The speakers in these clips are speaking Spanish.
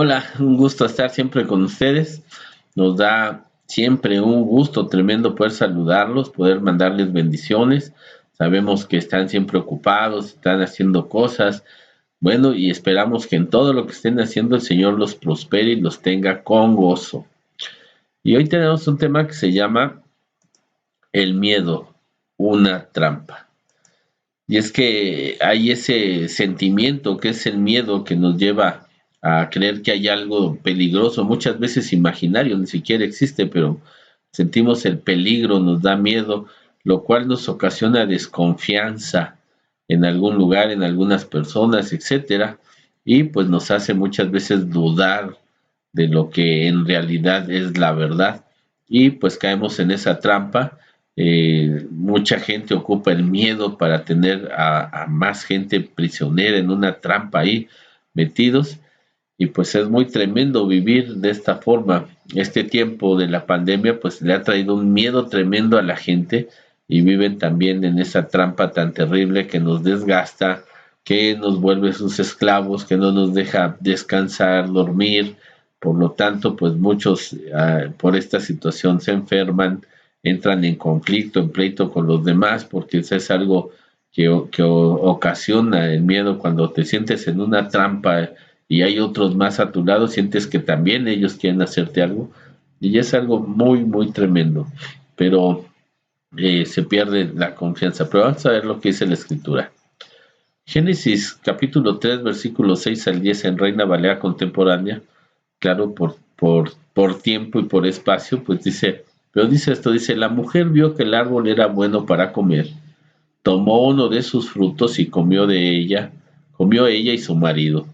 Hola, un gusto estar siempre con ustedes. Nos da siempre un gusto tremendo poder saludarlos, poder mandarles bendiciones. Sabemos que están siempre ocupados, están haciendo cosas. Bueno, y esperamos que en todo lo que estén haciendo el Señor los prospere y los tenga con gozo. Y hoy tenemos un tema que se llama el miedo, una trampa. Y es que hay ese sentimiento que es el miedo que nos lleva a creer que hay algo peligroso, muchas veces imaginario, ni siquiera existe, pero sentimos el peligro, nos da miedo, lo cual nos ocasiona desconfianza en algún lugar, en algunas personas, etcétera, y pues nos hace muchas veces dudar de lo que en realidad es la verdad, y pues caemos en esa trampa. Mucha gente ocupa el miedo para tener a más gente prisionera en una trampa ahí metidos, y pues es muy tremendo vivir de esta forma. Este tiempo de la pandemia pues le ha traído un miedo tremendo a la gente, y viven también en esa trampa tan terrible que nos desgasta, que nos vuelve sus esclavos, que no nos deja descansar, dormir. Por lo tanto, pues muchos por esta situación se enferman, entran en conflicto, en pleito con los demás, porque eso es algo que ocasiona el miedo. Cuando te sientes en una trampa y hay otros más a tu lado, sientes que también ellos quieren hacerte algo, y es algo muy, muy tremendo, pero se pierde la confianza. Pero vamos a ver lo que dice la escritura. Génesis capítulo 3 versículos 6 al 10 en Reina Valera contemporánea, claro, por tiempo y por espacio, pues dice, pero dice esto, dice, la mujer vio que el árbol era bueno para comer, tomó uno de sus frutos y comió ella y su marido.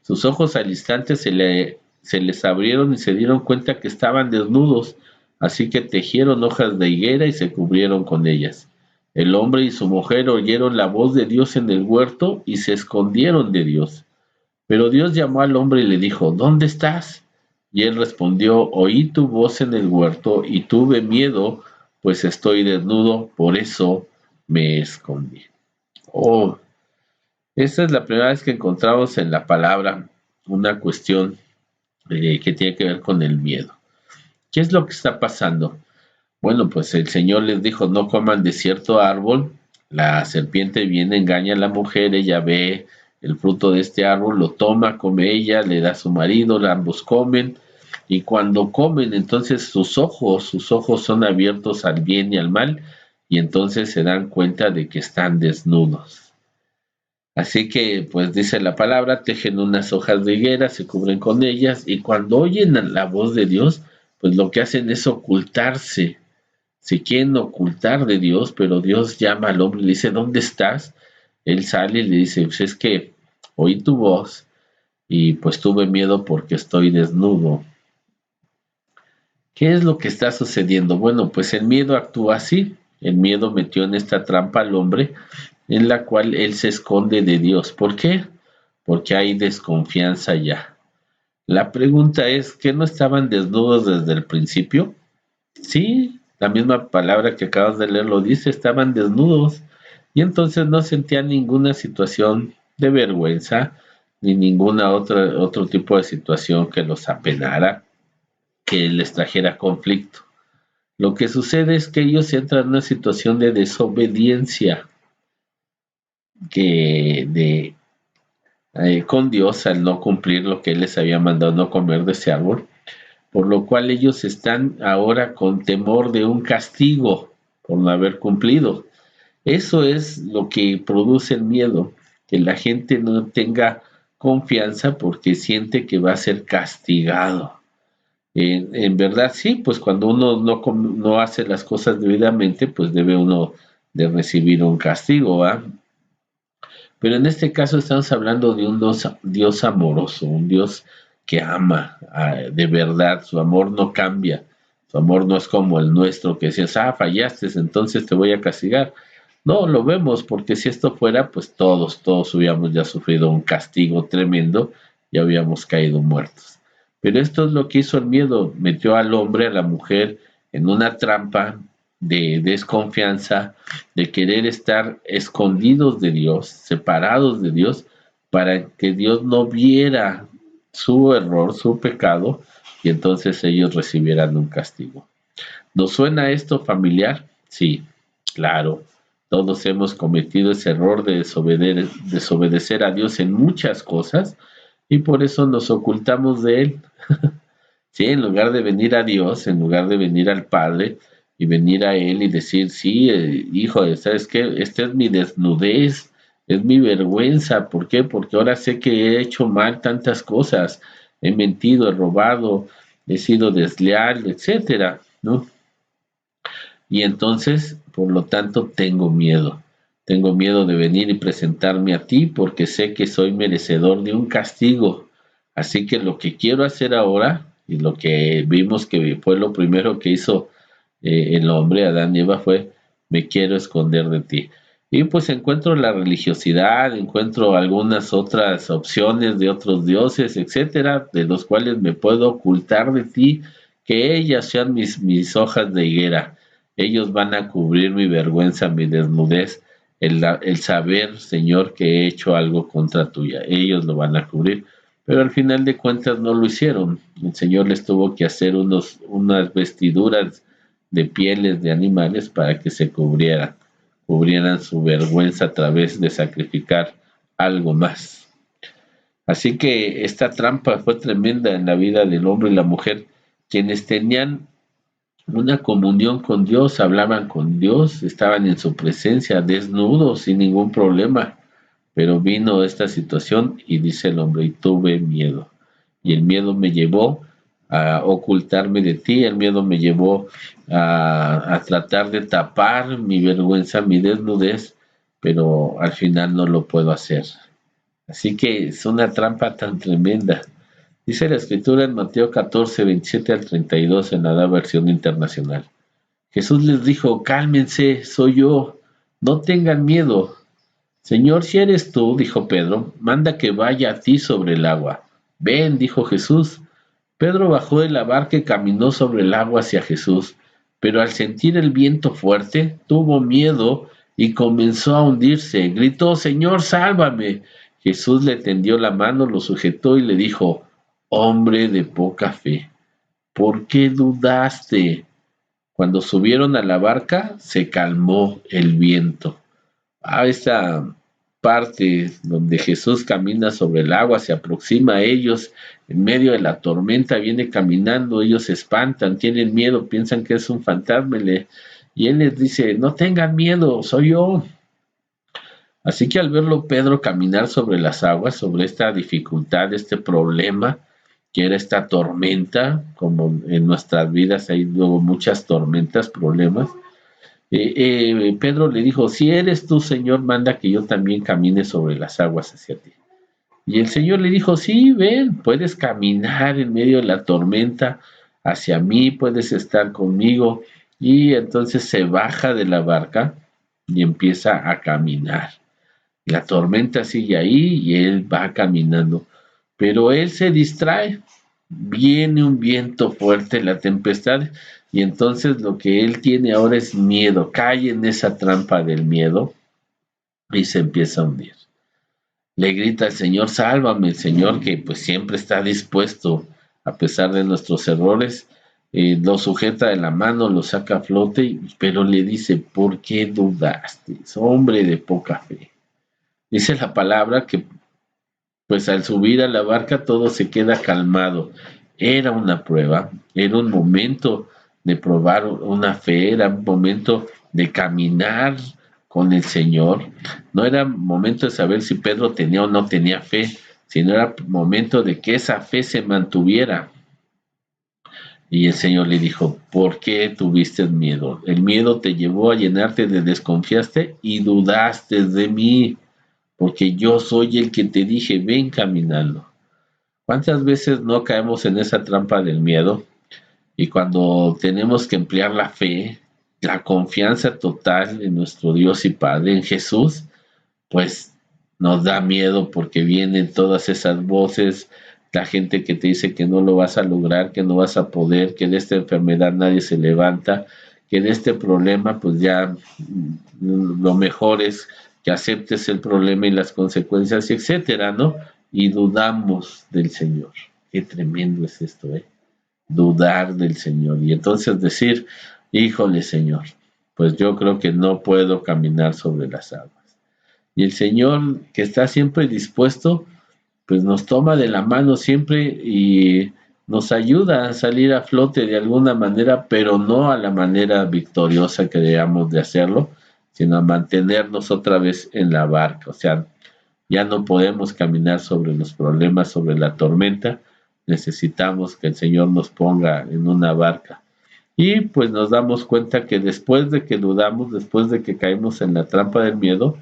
Sus ojos al instante se les abrieron y se dieron cuenta que estaban desnudos, así que tejieron hojas de higuera y se cubrieron con ellas. El hombre y su mujer oyeron la voz de Dios en el huerto y se escondieron de Dios. Pero Dios llamó al hombre y le dijo, ¿dónde estás? Y él respondió, oí tu voz en el huerto y tuve miedo, pues estoy desnudo, por eso me escondí. Oh, esta es la primera vez que encontramos en la palabra una cuestión que tiene que ver con el miedo. ¿Qué es lo que está pasando? Bueno, pues el Señor les dijo, no coman de cierto árbol. La serpiente viene, engaña a la mujer, ella ve el fruto de este árbol, lo toma, come ella, le da a su marido, ambos comen, y cuando comen, entonces sus ojos son abiertos al bien y al mal, y entonces se dan cuenta de que están desnudos. Así que, pues dice la palabra, tejen unas hojas de higuera, se cubren con ellas, y cuando oyen la voz de Dios, pues lo que hacen es ocultarse. Se quieren ocultar de Dios, pero Dios llama al hombre y le dice, ¿dónde estás? Él sale y le dice, pues es que oí tu voz y pues tuve miedo porque estoy desnudo. ¿Qué es lo que está sucediendo? Bueno, pues el miedo actúa así. El miedo metió en esta trampa al hombre en la cual él se esconde de Dios. ¿Por qué? Porque hay desconfianza ya. La pregunta es, ¿qué no estaban desnudos desde el principio? Sí, la misma palabra que acabas de leer lo dice, estaban desnudos, y entonces no sentían ninguna situación de vergüenza ni ninguna otro tipo de situación que los apenara, que les trajera conflicto. Lo que sucede es que ellos entran en una situación de desobediencia con Dios, al no cumplir lo que Él les había mandado, no comer de ese árbol, por lo cual ellos están ahora con temor de un castigo por no haber cumplido. Eso es lo que produce el miedo, que la gente no tenga confianza porque siente que va a ser castigado. En verdad, sí, pues cuando uno no hace las cosas debidamente, pues debe uno de recibir un castigo, ¿va? Pero en este caso estamos hablando de un Dios amoroso, un Dios que ama de verdad, su amor no cambia, su amor no es como el nuestro que decías, fallaste, entonces te voy a castigar. No, lo vemos, porque si esto fuera, pues todos hubiéramos ya sufrido un castigo tremendo y habíamos caído muertos. Pero esto es lo que hizo el miedo, metió al hombre, a la mujer, en una trampa de desconfianza, de querer estar escondidos de Dios, separados de Dios, para que Dios no viera su error, su pecado, y entonces ellos recibieran un castigo. ¿Nos suena esto familiar? Sí, claro. Todos hemos cometido ese error de desobedecer a Dios en muchas cosas y por eso nos ocultamos de Él. Sí, en lugar de venir a Dios, en lugar de venir al Padre y venir a Él y decir, sí, hijo, ¿sabes qué? Esta es mi desnudez, es mi vergüenza. ¿Por qué? Porque ahora sé que he hecho mal tantas cosas. He mentido, he robado, he sido desleal, etcétera, ¿no? Y entonces, por lo tanto, tengo miedo. Tengo miedo de venir y presentarme a ti porque sé que soy merecedor de un castigo. Así que lo que quiero hacer ahora, y lo que vimos que fue lo primero que hizo el hombre, Adán y Eva, fue, me quiero esconder de ti. Y pues encuentro la religiosidad, encuentro algunas otras opciones de otros dioses, etcétera, de los cuales me puedo ocultar de ti, que ellas sean mis hojas de higuera. Ellos van a cubrir mi vergüenza, mi desnudez, el saber, Señor, que he hecho algo contra tuya. Ellos lo van a cubrir. Pero al final de cuentas no lo hicieron. El Señor les tuvo que hacer unas vestiduras de pieles de animales para que se cubrieran su vergüenza a través de sacrificar algo más. Así que esta trampa fue tremenda en la vida del hombre y la mujer, quienes tenían una comunión con Dios, hablaban con Dios, estaban en su presencia, desnudos, sin ningún problema. Pero vino esta situación y dice el hombre, y tuve miedo. Y el miedo me llevó a ocultarme de ti, el miedo me llevó a tratar de tapar mi vergüenza, mi desnudez, pero al final no lo puedo hacer. Así que es una trampa tan tremenda. Dice la escritura en Mateo 14, 27 al 32 en la versión internacional. Jesús les dijo, cálmense, soy yo, no tengan miedo. Señor, si eres tú, dijo Pedro, manda que vaya a ti sobre el agua. Ven, dijo Jesús. Pedro bajó de la barca y caminó sobre el agua hacia Jesús, pero al sentir el viento fuerte, tuvo miedo y comenzó a hundirse. Gritó, Señor, sálvame. Jesús le tendió la mano, lo sujetó y le dijo, hombre de poca fe, ¿por qué dudaste? Cuando subieron a la barca, se calmó el viento. Esta parte donde Jesús camina sobre el agua, se aproxima a ellos en medio de la tormenta, viene caminando, ellos se espantan, tienen miedo, piensan que es un fantasma y él les dice, no tengan miedo, soy yo. Así que al verlo Pedro caminar sobre las aguas, sobre esta dificultad, este problema, que era esta tormenta, como en nuestras vidas hay luego muchas tormentas, problemas, Pedro le dijo, si eres tú, Señor, manda que yo también camine sobre las aguas hacia ti. Y el Señor le dijo, sí, ven, puedes caminar en medio de la tormenta hacia mí, puedes estar conmigo. Y entonces se baja de la barca y empieza a caminar. La tormenta sigue ahí y él va caminando, pero él se distrae. Viene un viento fuerte, la tempestad, y entonces lo que él tiene ahora es miedo, cae en esa trampa del miedo y se empieza a hundir. Le grita al Señor, sálvame, el Señor que pues siempre está dispuesto, a pesar de nuestros errores, lo sujeta de la mano, lo saca a flote, pero le dice, ¿por qué dudaste? Hombre de poca fe. Dice la palabra que pues al subir a la barca todo se queda calmado. Era una prueba, era un momento de probar una fe, era un momento de caminar con el Señor. No era momento de saber si Pedro tenía o no tenía fe, sino era momento de que esa fe se mantuviera. Y el Señor le dijo, ¿por qué tuviste miedo? El miedo te llevó a llenarte de desconfiaste y dudaste de mí, porque yo soy el que te dije, ven caminando. ¿Cuántas veces no caemos en esa trampa del miedo? Y cuando tenemos que emplear la fe, la confianza total en nuestro Dios y Padre, en Jesús, pues nos da miedo porque vienen todas esas voces, la gente que te dice que no lo vas a lograr, que no vas a poder, que de esta enfermedad nadie se levanta, que de este problema pues ya lo mejor es que aceptes el problema y las consecuencias, etcétera, ¿no? Y dudamos del Señor. Qué tremendo es esto, dudar del Señor. Y entonces decir, híjole Señor, pues yo creo que no puedo caminar sobre las aguas. Y el Señor, que está siempre dispuesto, pues nos toma de la mano siempre y nos ayuda a salir a flote de alguna manera, pero no a la manera victoriosa que debamos de hacerlo, sino a mantenernos otra vez en la barca. O sea, ya no podemos caminar sobre los problemas, sobre la tormenta, necesitamos que el Señor nos ponga en una barca. Y pues nos damos cuenta que después de que dudamos, después de que caemos en la trampa del miedo,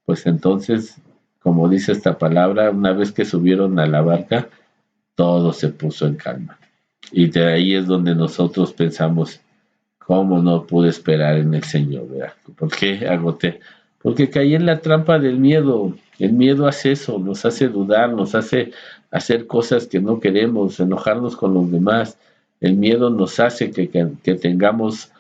pues entonces, como dice esta palabra, una vez que subieron a la barca, todo se puso en calma. Y de ahí es donde nosotros pensamos, ¿cómo no pude esperar en el Señor? ¿Verdad? ¿Por qué agoté? Porque caí en la trampa del miedo. El miedo hace eso, nos hace dudar, nos hace hacer cosas que no queremos, enojarnos con los demás. El miedo nos hace que tengamos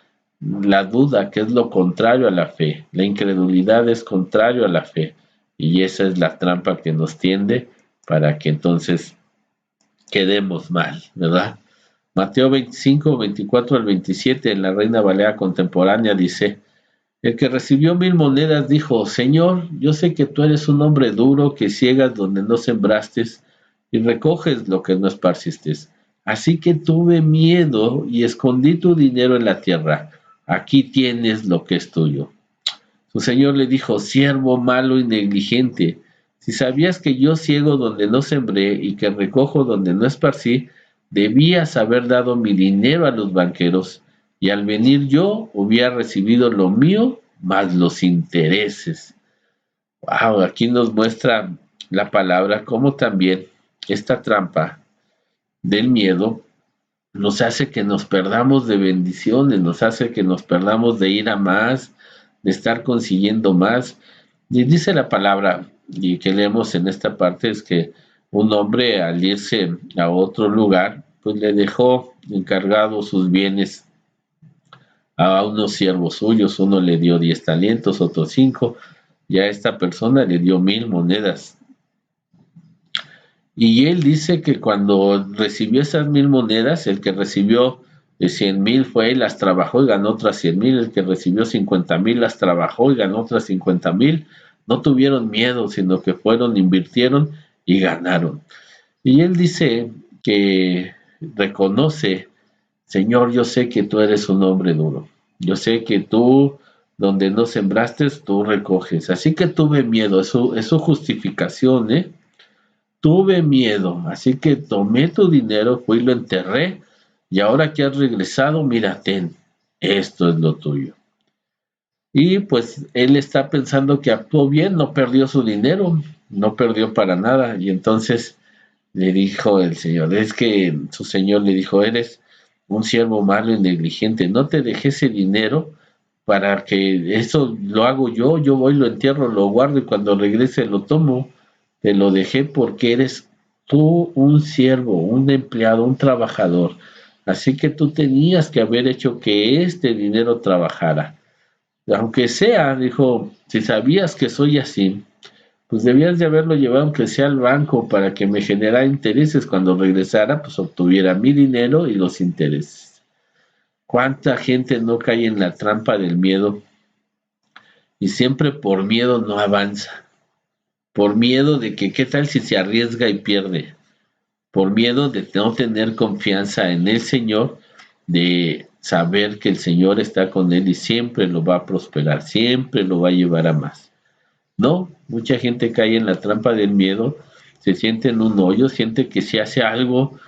la duda, que es lo contrario a la fe. La incredulidad es contrario a la fe. Y esa es la trampa que nos tiende para que entonces quedemos mal, ¿verdad? Mateo 25, 24 al 27, en la Reina Valera contemporánea dice, el que recibió 1000 monedas dijo, Señor, yo sé que tú eres un hombre duro, que ciegas donde no sembraste y recoges lo que no esparciste. Así que tuve miedo y escondí tu dinero en la tierra. Aquí tienes lo que es tuyo. Su señor le dijo, siervo malo y negligente, si sabías que yo ciego donde no sembré y que recojo donde no esparcí, debías haber dado mi dinero a los banqueros, y al venir yo hubiera recibido lo mío más los intereses. Wow, aquí nos muestra la palabra como también esta trampa del miedo nos hace que nos perdamos de bendiciones, nos hace que nos perdamos de ir a más, de estar consiguiendo más. Y dice la palabra, y que leemos en esta parte, es que un hombre al irse a otro lugar, pues le dejó encargados sus bienes a unos siervos suyos, uno le dio 10 talentos, otro 5, y a esta persona le dio 1000 monedas. Y él dice que cuando recibió esas 1000 monedas, el que recibió 100,000 fue, las trabajó y ganó otras 100,000, el que recibió 50,000 las trabajó y ganó otras 50,000. No tuvieron miedo, sino que fueron, invirtieron y ganaron. Y él dice que reconoce, Señor, yo sé que tú eres un hombre duro. Yo sé que tú, donde no sembraste, tú recoges. Así que tuve miedo, es su justificación, ¿eh? Tuve miedo, así que tomé tu dinero, fui y lo enterré, y ahora que has regresado, mira, ten, esto es lo tuyo. Y pues él está pensando que actuó bien, no perdió su dinero, no perdió para nada, y entonces le dijo el Señor, es que su Señor le dijo, eres un siervo malo y negligente, no te dejé ese dinero para que eso lo hago yo voy, lo entierro, lo guardo y cuando regrese lo tomo. Te lo dejé porque eres tú un siervo, un empleado, un trabajador. Así que tú tenías que haber hecho que este dinero trabajara. Aunque sea, dijo, si sabías que soy así, pues debías de haberlo llevado aunque sea al banco para que me generara intereses. Cuando regresara, pues obtuviera mi dinero y los intereses. ¿Cuánta gente no cae en la trampa del miedo? Y siempre por miedo no avanza. Por miedo de que qué tal si se arriesga y pierde, por miedo de no tener confianza en el Señor, de saber que el Señor está con él y siempre lo va a prosperar, siempre lo va a llevar a más. No, mucha gente cae en la trampa del miedo, se siente en un hoyo, siente que si hace algo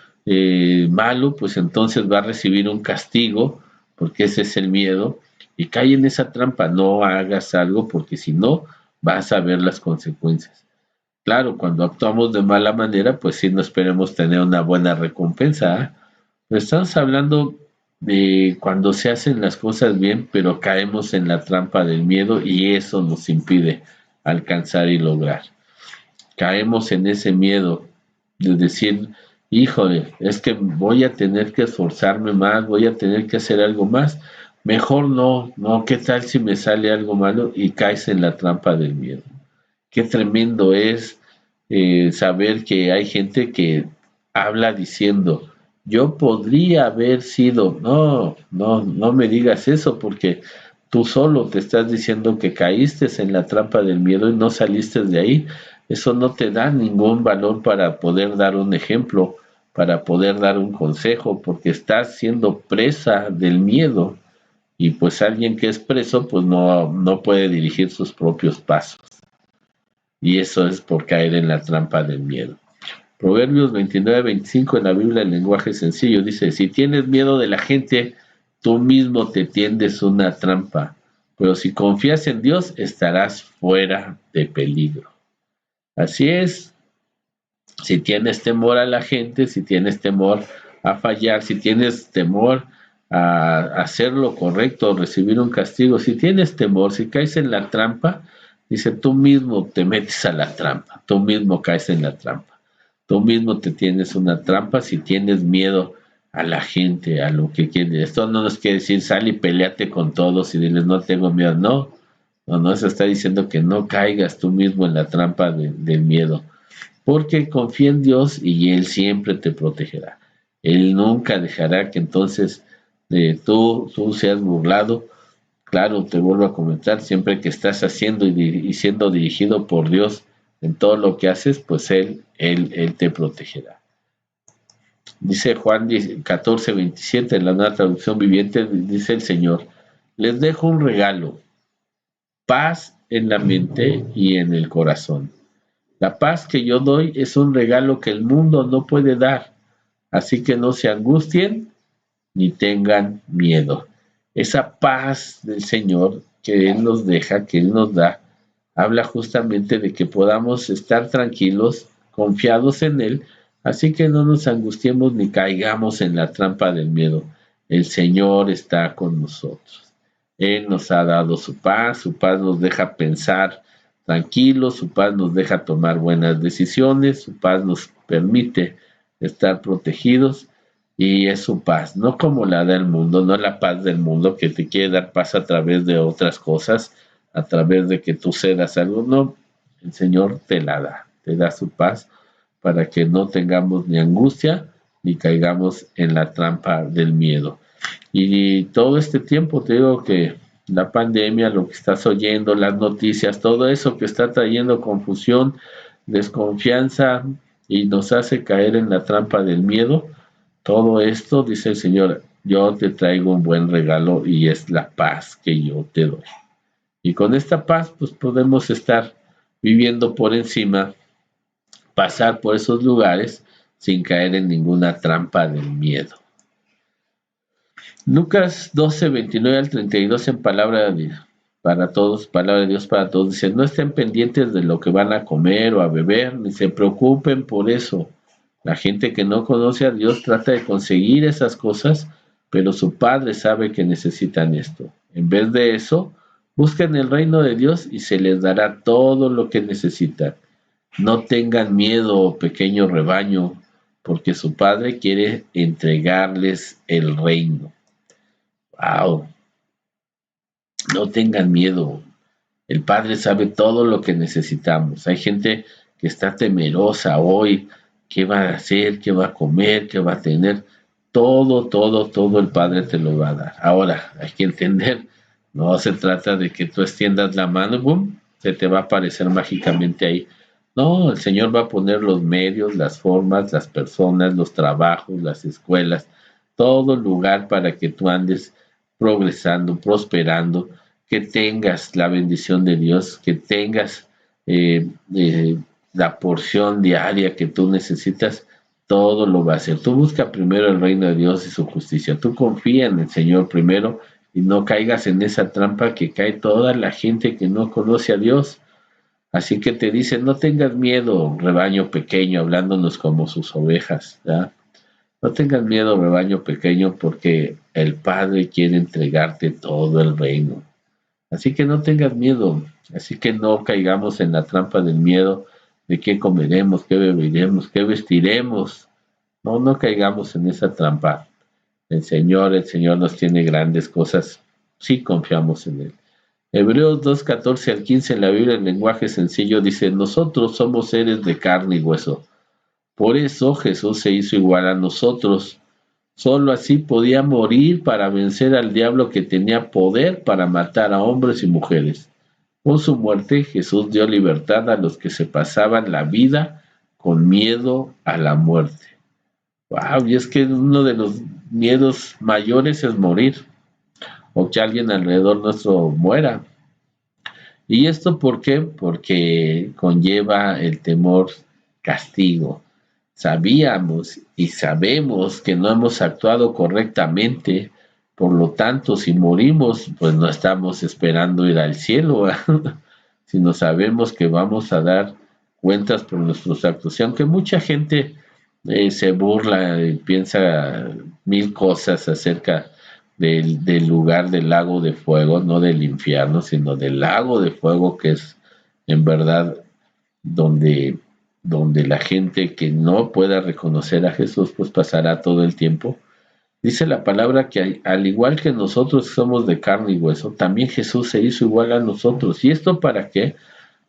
malo, pues entonces va a recibir un castigo, porque ese es el miedo, y cae en esa trampa, no hagas algo porque si no, vas a ver las consecuencias. Claro, cuando actuamos de mala manera, pues sí no esperemos tener una buena recompensa, ¿eh? Pero estamos hablando de cuando se hacen las cosas bien, pero caemos en la trampa del miedo y eso nos impide alcanzar y lograr. Caemos en ese miedo de decir, híjole, es que voy a tener que esforzarme más, voy a tener que hacer algo más. Mejor no, ¿qué tal si me sale algo malo? Y caes en la trampa del miedo. Qué tremendo es saber que hay gente que habla diciendo, yo podría haber sido, no me digas eso porque tú solo te estás diciendo que caíste en la trampa del miedo y no saliste de ahí. Eso no te da ningún valor para poder dar un ejemplo, para poder dar un consejo, porque estás siendo presa del miedo y pues alguien que es preso pues no puede dirigir sus propios pasos. Y eso es por caer en la trampa del miedo. Proverbios 29-25 en la Biblia, el lenguaje sencillo, dice, si tienes miedo de la gente, tú mismo te tiendes una trampa, pero si confías en Dios, estarás fuera de peligro. Así es, si tienes temor a la gente, si tienes temor a fallar, si tienes temor a hacer lo correcto, recibir un castigo, si tienes temor, si caes en la trampa, dice, tú mismo te metes a la trampa, tú mismo caes en la trampa. Tú mismo te tienes una trampa si tienes miedo a la gente, a lo que quiere. Esto no nos quiere decir sal y peleate con todos y diles no tengo miedo. No, se está diciendo que no caigas tú mismo en la trampa del miedo. Porque confía en Dios y Él siempre te protegerá. Él nunca dejará que entonces tú seas burlado. Claro, te vuelvo a comentar, siempre que estás haciendo y siendo dirigido por Dios en todo lo que haces, pues Él te protegerá. Dice Juan 14:27 en la nueva traducción viviente, dice el Señor, les dejo un regalo, paz en la mente y en el corazón. La paz que yo doy es un regalo que el mundo no puede dar, así que no se angustien ni tengan miedo. Esa paz del Señor que Él nos deja, que Él nos da, habla justamente de que podamos estar tranquilos, confiados en Él, así que no nos angustiemos ni caigamos en la trampa del miedo. El Señor está con nosotros. Él nos ha dado su paz nos deja pensar tranquilos, su paz nos deja tomar buenas decisiones, su paz nos permite estar protegidos y es su paz, no como la del mundo, no la paz del mundo que te quiere dar paz a través de otras cosas, a través de que tú cedas algo, no, el Señor te da su paz para que no tengamos ni angustia ni caigamos en la trampa del miedo. Y todo este tiempo te digo que la pandemia, lo que estás oyendo, las noticias, todo eso que está trayendo confusión, desconfianza y nos hace caer en la trampa del miedo, todo esto, dice el Señor, yo te traigo un buen regalo y es la paz que yo te doy. Y con esta paz, pues podemos estar viviendo por encima, pasar por esos lugares sin caer en ninguna trampa del miedo. Lucas 12:29-32 en palabra de Dios para todos, palabra de Dios para todos, dice, no estén pendientes de lo que van a comer o a beber, ni se preocupen por eso. La gente que no conoce a Dios trata de conseguir esas cosas, pero su Padre sabe que necesitan esto. En vez de eso, busquen el reino de Dios y se les dará todo lo que necesitan. No tengan miedo, pequeño rebaño, porque su Padre quiere entregarles el reino. Wow, no tengan miedo. El Padre sabe todo lo que necesitamos. Hay gente que está temerosa hoy, qué va a hacer, qué va a comer, qué va a tener. Todo el Padre te lo va a dar. Ahora, hay que entender, no se trata de que tú extiendas la mano, boom, se te va a aparecer mágicamente ahí. No, el Señor va a poner los medios, las formas, las personas, los trabajos, las escuelas, todo lugar para que tú andes progresando, prosperando, que tengas la bendición de Dios, que tengas la porción diaria que tú necesitas, todo lo va a hacer. Tú busca primero el reino de Dios y su justicia. Tú confía en el Señor primero y no caigas en esa trampa que cae toda la gente que no conoce a Dios. Así que te dice, no tengas miedo, rebaño pequeño, hablándonos como sus ovejas, ¿ya? No tengas miedo, rebaño pequeño, porque el Padre quiere entregarte todo el reino. Así que no tengas miedo, así que no caigamos en la trampa del miedo de qué comeremos, qué beberemos, qué vestiremos. No caigamos en esa trampa. El Señor nos tiene grandes cosas si confiamos en Él. Hebreos 2:14-15 en la Biblia, en lenguaje sencillo, dice, nosotros somos seres de carne y hueso. Por eso Jesús se hizo igual a nosotros. Solo así podía morir para vencer al diablo que tenía poder para matar a hombres y mujeres. Con su muerte Jesús dio libertad a los que se pasaban la vida con miedo a la muerte. Wow, y es que uno de los miedos mayores es morir o que alguien alrededor nuestro muera. ¿Y esto por qué? Porque conlleva el temor castigo. Sabíamos y sabemos que no hemos actuado correctamente, por lo tanto, si morimos, pues no estamos esperando ir al cielo, sino sabemos que vamos a dar cuentas por nuestros actos. Y aunque mucha gente se burla y piensa mil cosas acerca del lugar del lago de fuego, no del infierno, sino del lago de fuego, que es en verdad donde, donde la gente que no pueda reconocer a Jesús, pues pasará todo el tiempo. Dice la palabra que al igual que nosotros somos de carne y hueso, también Jesús se hizo igual a nosotros. ¿Y esto para qué?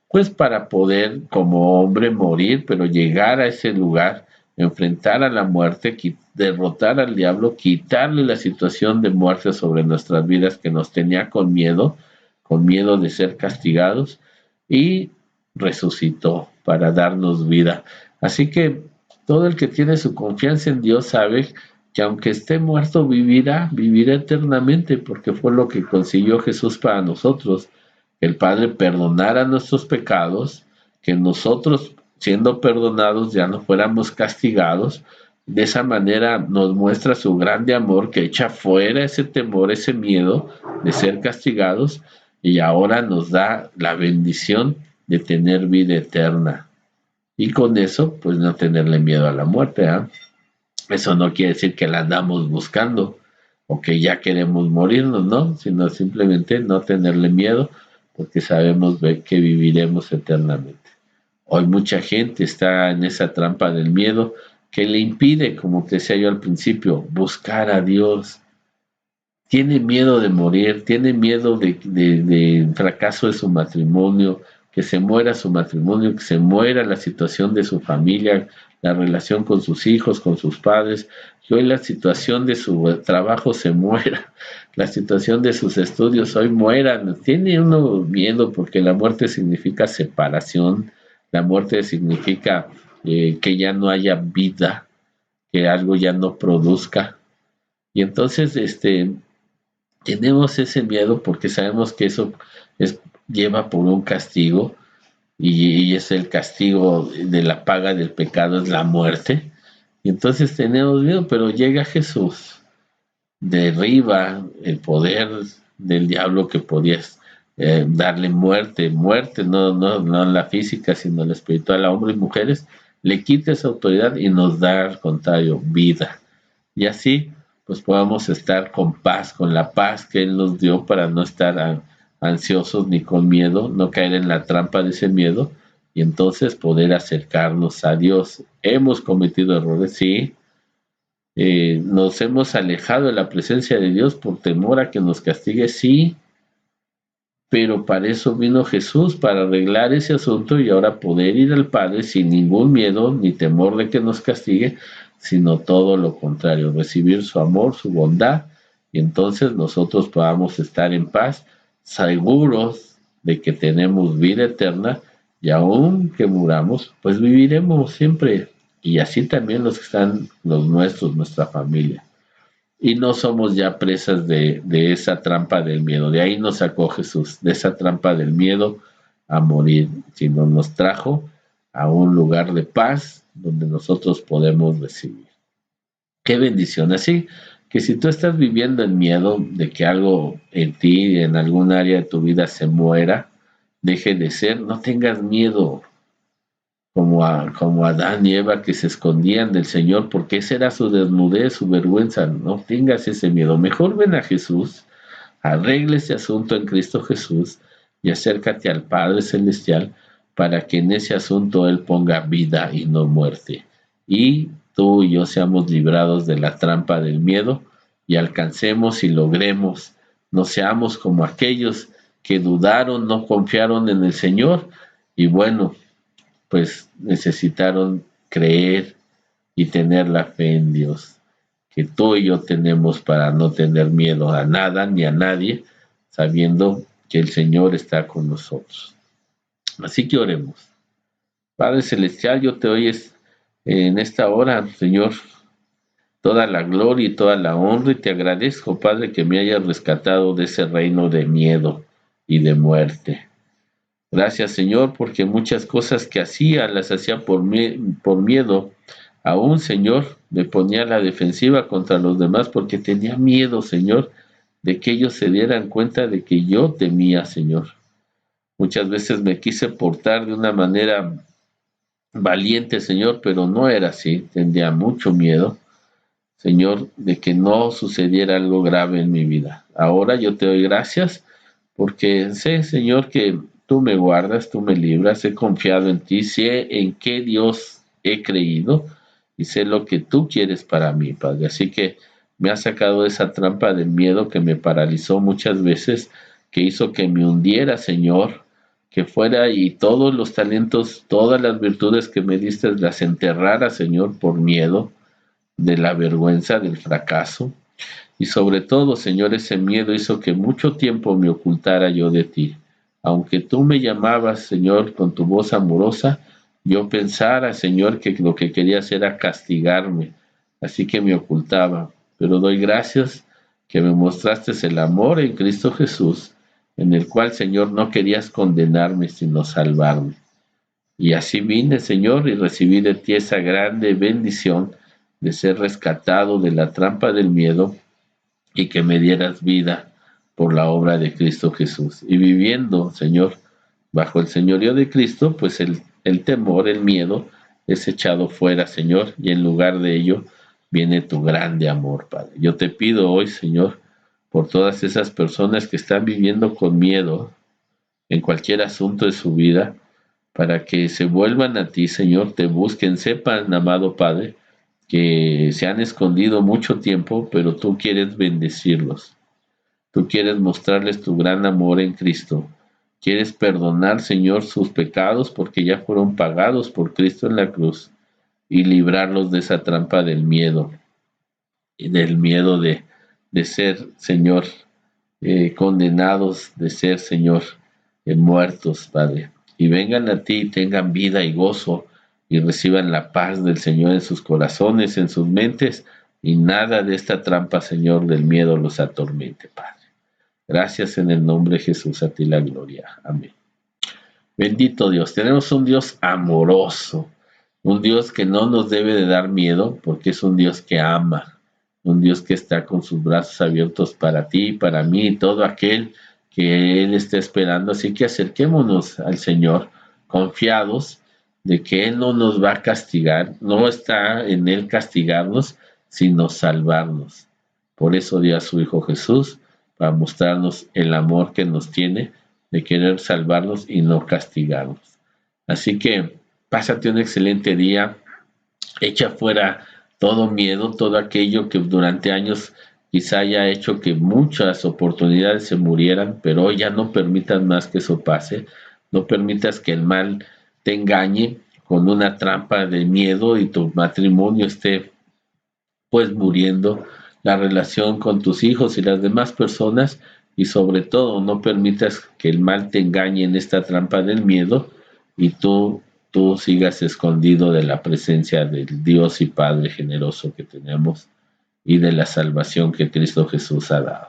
Pues para poder como hombre morir, pero llegar a ese lugar, enfrentar a la muerte, derrotar al diablo, quitarle la situación de muerte sobre nuestras vidas que nos tenía con miedo de ser castigados, y resucitó para darnos vida. Así que todo el que tiene su confianza en Dios sabe que aunque esté muerto vivirá eternamente, porque fue lo que consiguió Jesús para nosotros. El Padre perdonara nuestros pecados, que nosotros, siendo perdonados, ya no fuéramos castigados. De esa manera nos muestra su grande amor, que echa fuera ese temor, ese miedo de ser castigados, y ahora nos da la bendición de tener vida eterna. Y con eso, pues no tenerle miedo a la muerte. Eso no quiere decir que la andamos buscando o que ya queremos morirnos, ¿no? Sino simplemente no tenerle miedo, porque sabemos que viviremos eternamente. Hoy mucha gente está en esa trampa del miedo que le impide, como te decía yo al principio, buscar a Dios. Tiene miedo de morir, tiene miedo de fracaso de su matrimonio, que se muera su matrimonio, que se muera la situación de su familia, la relación con sus hijos, con sus padres, que hoy la situación de su trabajo se muera, la situación de sus estudios hoy mueran. Tiene uno miedo porque la muerte significa separación, la muerte significa que ya no haya vida, que algo ya no produzca. Y entonces, tenemos ese miedo porque sabemos que eso lleva por un castigo, y es el castigo de la paga del pecado, es la muerte. Y entonces tenemos miedo, pero llega Jesús, derriba el poder del diablo que podía darle muerte, no la física, sino la espiritual a hombres y mujeres, le quita esa autoridad y nos da al contrario vida. Y así pues podamos estar con paz, con la paz que Él nos dio, para no estar ansiosos ni con miedo, no caer en la trampa de ese miedo, y entonces poder acercarnos a Dios. Hemos cometido errores, sí, nos hemos alejado de la presencia de Dios por temor a que nos castigue, sí, pero para eso vino Jesús, para arreglar ese asunto y ahora poder ir al Padre sin ningún miedo ni temor de que nos castigue, sino todo lo contrario, recibir su amor, su bondad, y entonces nosotros podamos estar en paz, seguros de que tenemos vida eterna, y aun que muramos, pues viviremos siempre, y así también los que están, los nuestros, nuestra familia. Y no somos ya presas de esa trampa del miedo. De ahí nos sacó Jesús, de esa trampa del miedo a morir, sino nos trajo a un lugar de paz donde nosotros podemos recibir. Qué bendición. Así que si tú estás viviendo el miedo de que algo en ti, en algún área de tu vida se muera, deje de ser, no tengas miedo, como Adán y Eva, que se escondían del Señor porque esa era su desnudez, su vergüenza. No tengas ese miedo, mejor ven a Jesús, arregle ese asunto en Cristo Jesús y acércate al Padre Celestial para que en ese asunto Él ponga vida y no muerte, y tú y yo seamos librados de la trampa del miedo y alcancemos y logremos, no seamos como aquellos que dudaron, no confiaron en el Señor, y bueno, pues necesitaron creer y tener la fe en Dios que tú y yo tenemos para no tener miedo a nada ni a nadie, sabiendo que el Señor está con nosotros. Así que oremos. Padre Celestial, yo te doy en esta hora, Señor, toda la gloria y toda la honra, y te agradezco, Padre, que me hayas rescatado de ese reino de miedo y de muerte. Gracias, Señor, porque muchas cosas que hacía, las hacía por miedo. Aún, Señor, me ponía a la defensiva contra los demás porque tenía miedo, Señor, de que ellos se dieran cuenta de que yo temía, Señor. Muchas veces me quise portar de una manera valiente, Señor, pero no era así. Tenía mucho miedo, Señor, de que no sucediera algo grave en mi vida. Ahora yo te doy gracias porque sé, Señor, que tú me guardas, tú me libras, he confiado en ti, sé en qué Dios he creído y sé lo que tú quieres para mí, Padre. Así que me has sacado de esa trampa del miedo que me paralizó muchas veces, que hizo que me hundiera, Señor, que fuera y todos los talentos, todas las virtudes que me diste las enterrara, Señor, por miedo de la vergüenza, del fracaso. Y sobre todo, Señor, ese miedo hizo que mucho tiempo me ocultara yo de ti. Aunque tú me llamabas, Señor, con tu voz amorosa, yo pensara, Señor, que lo que querías era castigarme. Así que me ocultaba. Pero doy gracias que me mostraste el amor en Cristo Jesús, en el cual, Señor, no querías condenarme, sino salvarme. Y así vine, Señor, y recibí de ti esa grande bendición de ser rescatado de la trampa del miedo y que me dieras vida por la obra de Cristo Jesús. Y viviendo, Señor, bajo el señorío de Cristo, pues el temor, el miedo, es echado fuera, Señor, y en lugar de ello viene tu grande amor, Padre. Yo te pido hoy, Señor, por todas esas personas que están viviendo con miedo en cualquier asunto de su vida, para que se vuelvan a ti, Señor, te busquen, sepan, amado Padre, que se han escondido mucho tiempo, pero tú quieres bendecirlos. Tú quieres mostrarles tu gran amor en Cristo. Quieres perdonar, Señor, sus pecados porque ya fueron pagados por Cristo en la cruz y librarlos de esa trampa del miedo y del miedo de ser, Señor, condenados, de ser, Señor, muertos, Padre. Y vengan a ti y tengan vida y gozo y reciban la paz del Señor en sus corazones, en sus mentes, y nada de esta trampa, Señor, del miedo los atormente, Padre. Gracias en el nombre de Jesús, a ti la gloria. Amén. Bendito Dios, tenemos un Dios amoroso, un Dios que no nos debe de dar miedo, porque es un Dios que ama, un Dios que está con sus brazos abiertos para ti, para mí y todo aquel que Él está esperando. Así que acerquémonos al Señor confiados de que Él no nos va a castigar, no está en Él castigarnos, sino salvarnos. Por eso dio a su Hijo Jesús, para mostrarnos el amor que nos tiene de querer salvarnos y no castigarnos. Así que pásate un excelente día, echa fuera todo miedo, todo aquello que durante años quizá haya hecho que muchas oportunidades se murieran, pero hoy ya no permitas más que eso pase, no permitas que el mal te engañe con una trampa de miedo y tu matrimonio esté pues muriendo, la relación con tus hijos y las demás personas, y sobre todo no permitas que el mal te engañe en esta trampa del miedo y tú sigas escondido de la presencia del Dios y Padre generoso que tenemos y de la salvación que Cristo Jesús ha dado.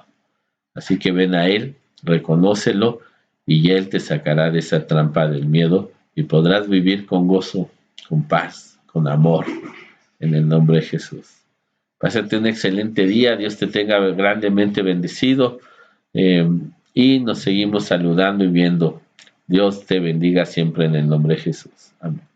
Así que ven a Él, reconócelo y Él te sacará de esa trampa del miedo y podrás vivir con gozo, con paz, con amor, en el nombre de Jesús. Pásate un excelente día, Dios te tenga grandemente bendecido y nos seguimos saludando y viendo. Dios te bendiga siempre en el nombre de Jesús. Amén.